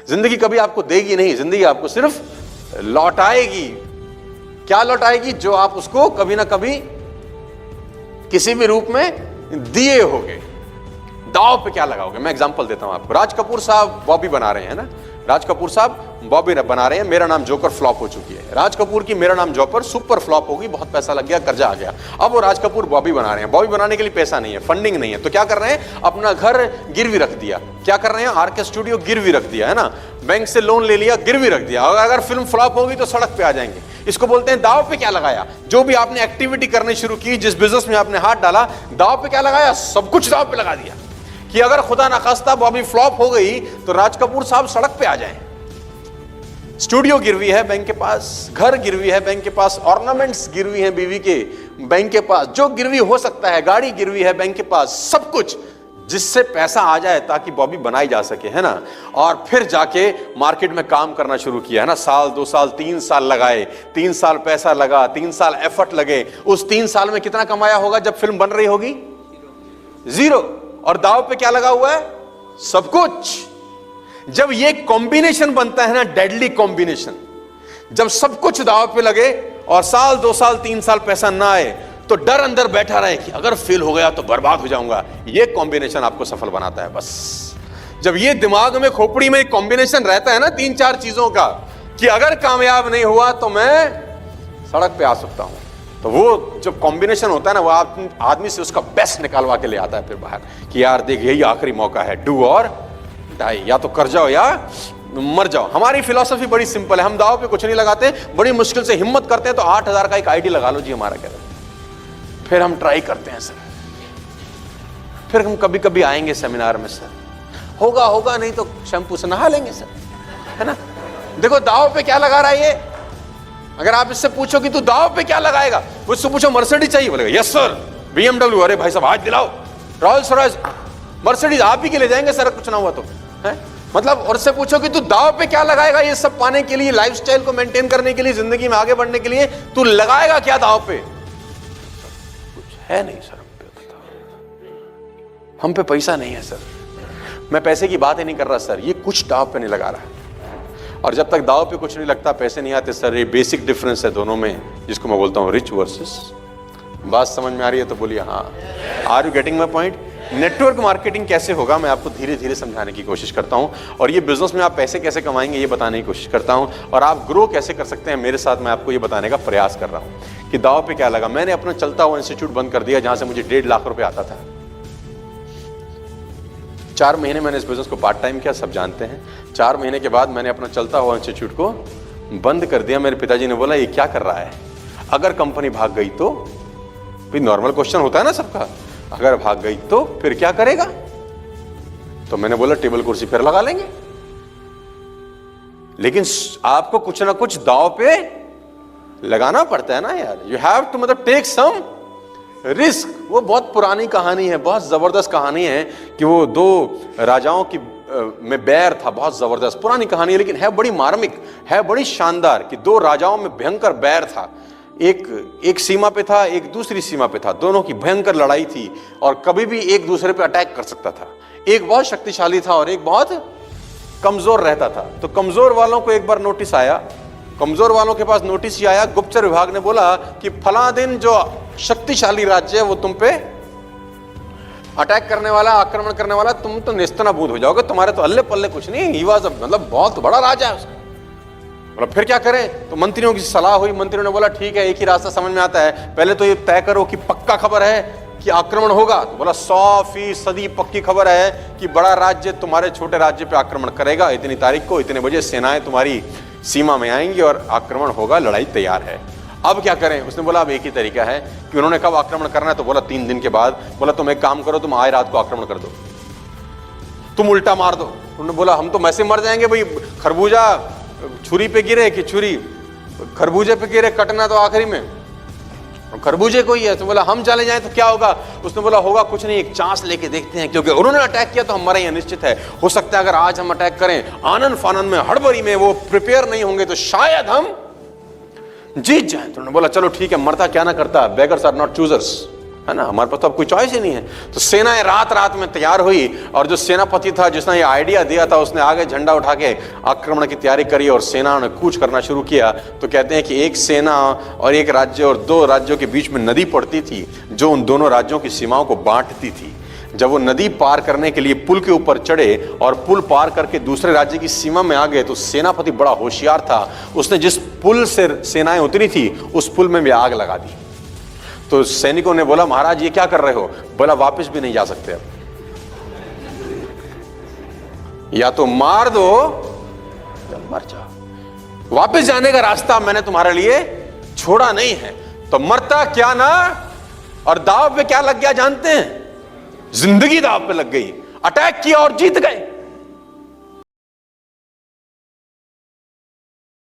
जिंदगी कभी आपको देगी नहीं, जिंदगी आपको सिर्फ लौटाएगी। क्या लौटाएगी? जो आप उसको कभी ना कभी किसी भी रूप में दिए होगे। दाव पे क्या लगाओगे? मैं एग्जांपल देता हूं आपको। राज कपूर साहब बॉबी बना रहे हैं ना, राज कपूर साहब बॉबी बना रहे हैं। मेरा नाम जोकर फ्लॉप हो चुकी है। राज कपूर की मेरा नाम जोकर सुपर फ्लॉप होगी, बहुत पैसा लग गया, कर्जा आ गया। अब वो राज कपूर बॉबी बना रहे हैं। बॉबी बनाने के लिए पैसा नहीं है, फंडिंग नहीं है, तो क्या कर रहे हैं? अपना घर गिरवी रख दिया। क्या कर रहे हैं? आरके स्टूडियो गिरवी रख दिया है ना, बैंक से लोन ले लिया, गिरवी रख दिया। और अगर फिल्म फ्लॉप होगी तो सड़क पे आ जाएंगे। इसको बोलते हैं दाव पे क्या लगाया। जो भी आपने एक्टिविटी करनी शुरू की, जिस बिजनेस में आपने हाथ डाला, दाव पे क्या लगाया? सब कुछ दाव पे लगा दिया कि अगर खुदा ना खास्ता बॉबी फ्लॉप हो गई तो राज कपूर साहब सड़क पे आ जाएं। स्टूडियो गिरवी है बैंक के पास, घर गिरवी है बैंक के पास, ऑर्नामेंट्स गिरवी है बीवी के बैंक के पास, जो गिरवी हो सकता है, गाड़ी गिरवी है बैंक के पास, सब कुछ जिससे पैसा आ जाए ताकि बॉबी बनाई जा सके, है ना। और फिर जाके मार्केट में काम करना शुरू किया, है ना। साल 2 साल 3 साल लगाए, 3 साल पैसा लगा, 3 साल एफर्ट लगे। उस 3 साल में कितना कमाया होगा जब फिल्म बन रही होगी? 0। और दाव पे क्या लगा हुआ है? सब कुछ। जब ये कॉम्बिनेशन बनता है ना, डेडली कॉम्बिनेशन, जब सब कुछ दाव पे लगे और साल 2 साल 3 साल पैसा ना आए तो डर अंदर बैठा रहे कि अगर फेल हो गया तो बर्बाद हो जाऊंगा, ये कॉम्बिनेशन आपको सफल बनाता है। बस जब ये दिमाग में, खोपड़ी में कॉम्बिनेशन रहता है ना 3-4 चीजों का, कि अगर कामयाब नहीं हुआ तो मैं सड़क पे आ सकता हूं, तो वो जब कॉम्बिनेशन होता है ना, वो आदमी से उसका बेस्ट निकालवा के ले आता है फिर बाहर कि यार देख, यही आखिरी मौका है, डू और डाई, या तो कर जाओ या मर जाओ। हमारी फिलॉसफी बड़ी सिंपल है, हम दाव पे कुछ नहीं लगाते, बड़ी मुश्किल से हिम्मत करते हैं तो 8,000 का एक आईडी लगा लो जी हमारा, कहते हैं। फिर हम ट्राई करते हैं सर, फिर हम कभी कभी आएंगे सेमिनार में, सर होगा नहीं तो शैम्पू से नहा लेंगे सर, है ना। देखो दाव पे क्या लगा रहा है ये। अगर आप इससे पूछो कि तू दाव पे क्या लगाएगा, उससे पूछो मर्सिडीज चाहिए, बोलेगा यस सर। BMW, अरे भाई साहब आज दिलाओ। रॉयल्स रॉयस, मर्सिडीज आप ही के ले जाएंगे सर, कुछ ना हुआ तो, है मतलब। और से पूछो कि तू दाव पे क्या लगाएगा, ये सब पाने के लिए, लाइफस्टाइल को मेंटेन करने के लिए, जिंदगी में आगे बढ़ने के लिए तू लगाएगा क्या दाव पे? कुछ है नहीं सर हम पे, बताओ। हम पे पैसा नहीं है सर। मैं पैसे की बात ही नहीं कर रहा सर, ये कुछ दाव पे नहीं लगा रहा। और जब तक दाव पे कुछ नहीं लगता, पैसे नहीं आते सर। ये बेसिक डिफरेंस है दोनों में, जिसको मैं बोलता हूं रिच वर्सेस। बात समझ में आ रही है तो बोलिए हाँ। Are you getting my point? Network marketing कैसे होगा, मैं आपको धीरे धीरे समझाने की कोशिश करता हूं। और ये बिजनेस में आप पैसे कैसे कमाएंगे, ये बताने की कोशिश करता हूं। और आप ग्रो कैसे कर सकते हैं मेरे साथ, मैं आपको ये बताने का प्रयास कर रहा हूं कि दाव पे क्या लगा। मैंने अपना चलता हुआ इंस्टीट्यूट बंद कर दिया, जहां से मुझे 1.5 लाख रुपए आता था। 4 महीने मैंने इस बिजनेस को पार्ट टाइम किया, सब जानते हैं। 4 महीने के बाद मैंने अपना चलता हुआ इंस्टीट्यूट को बंद कर दिया। मेरे पिताजी ने बोला ये क्या कर रहा है, अगर कंपनी भाग गई तो? भाई नॉर्मल क्वेश्चन होता है ना सबका, अगर भाग गई तो फिर क्या करेगा? तो मैंने बोला टेबल कुर्सी फिर लगा लेंगे। लेकिन आपको कुछ ना कुछ दाव पे लगाना पड़ता है ना यार। यू हैव टू मतलब टेक सम रिस्क। वो बहुत पुरानी कहानी है, बहुत जबरदस्त कहानी है कि वो 2 राजाओं की में बैर था, बहुत जबरदस्त पुरानी कहानी है, लेकिन है बड़ी मार्मिक, है बड़ी शानदार कि 2 राजाओं में भयंकर बैर था। एक सीमा पे था, एक दूसरी सीमा पे था। दोनों की भयंकर लड़ाई थी और कभी भी एक दूसरे पे अटैक कर सकता था। एक बहुत शक्तिशाली था और एक बहुत कमजोर रहता था। तो कमजोर वालों को एक बार नोटिस आया, कमजोर वालों के पास नोटिस ही आया। गुप्तचर विभाग ने बोला कि फला दिन जो शक्तिशाली राज्य है वो तुम पे अटैक करने वाला, आक्रमण करने वाला, तुम तो नेस्तनाबूद हो जाओगे, तुम्हारे तो अल्ले पल्ले कुछ नहीं। ही वाज मतलब बहुत बड़ा राजा है उसका। मतलब फिर क्या करें? तो मंत्रियों की सलाह हुई। मंत्रियों ने बोला ठीक है, एक ही रास्ता समझ में आता है, पहले तो ये तय करो कि पक्का खबर है कि आक्रमण होगा। तो बोला 100% पक्की खबर है कि बड़ा राज्य तुम्हारे छोटे राज्य पे आक्रमण करेगा। इतनी तारीख को इतने बजे सेनाएं तुम्हारी सीमा में आएंगी और आक्रमण होगा, लड़ाई तैयार है। अब क्या करें? उसने बोला अब एक ही तरीका है कि उन्होंने कब आक्रमण करना है, तो बोला 3 दिन के बाद। बोला तुम एक काम करो, तुम आज रात को आक्रमण कर दो, तुम उल्टा मार दो। उन्होंने बोला हम तो वैसे मर जाएंगे भाई, खरबूजा छुरी पे गिरे कि छुरी खरबूजे पे गिरे, कटना तो आखिरी में खरबूजे को ही है। तो बोला हम चले जाएं तो क्या होगा? उसने बोला होगा कुछ नहीं, एक चांस लेके देखते हैं, क्योंकि उन्होंने अटैक किया तो हम मरे हैं निश्चित है। हो सकता है अगर आज हम अटैक करें, आनंद फानंद में, हड़बड़ी में, वो प्रिपेयर नहीं होंगे तो शायद हम जीत जाएं। तो उन्होंने बोला चलो ठीक है, मरता क्या ना करता, बेगर्स आर नॉट चूजर्स, है ना, हमारे पास तो अब कोई चॉइस ही नहीं है। तो सेनाएं रात रात में तैयार हुई और जो सेनापति था जिसने ये आइडिया दिया था उसने आगे झंडा उठा के आक्रमण की तैयारी करी और सेना ने कूच करना शुरू किया। तो कहते हैं कि एक सेना और एक राज्य और दो राज्यों के बीच में नदी पड़ती थी जो उन दोनों राज्यों की सीमाओं को बांटती थी। जब वो नदी पार करने के लिए पुल के ऊपर चढ़े और पुल पार करके दूसरे राज्य की सीमा में आ गए तो सेनापति बड़ा होशियार था, उसने जिस पुल से सेनाएं उतरी थी उस पुल में भी आग लगा दी। तो सैनिकों ने बोला महाराज ये क्या कर रहे हो? बोला वापस भी नहीं जा सकते, अब या तो मार दो या मर जाओ, वापस जाने का रास्ता मैंने तुम्हारे लिए छोड़ा नहीं है। तो मरता क्या ना, और दाव पे क्या लग गया जानते हैं? जिंदगी दाव पे लग गई। अटैक किया और जीत गए।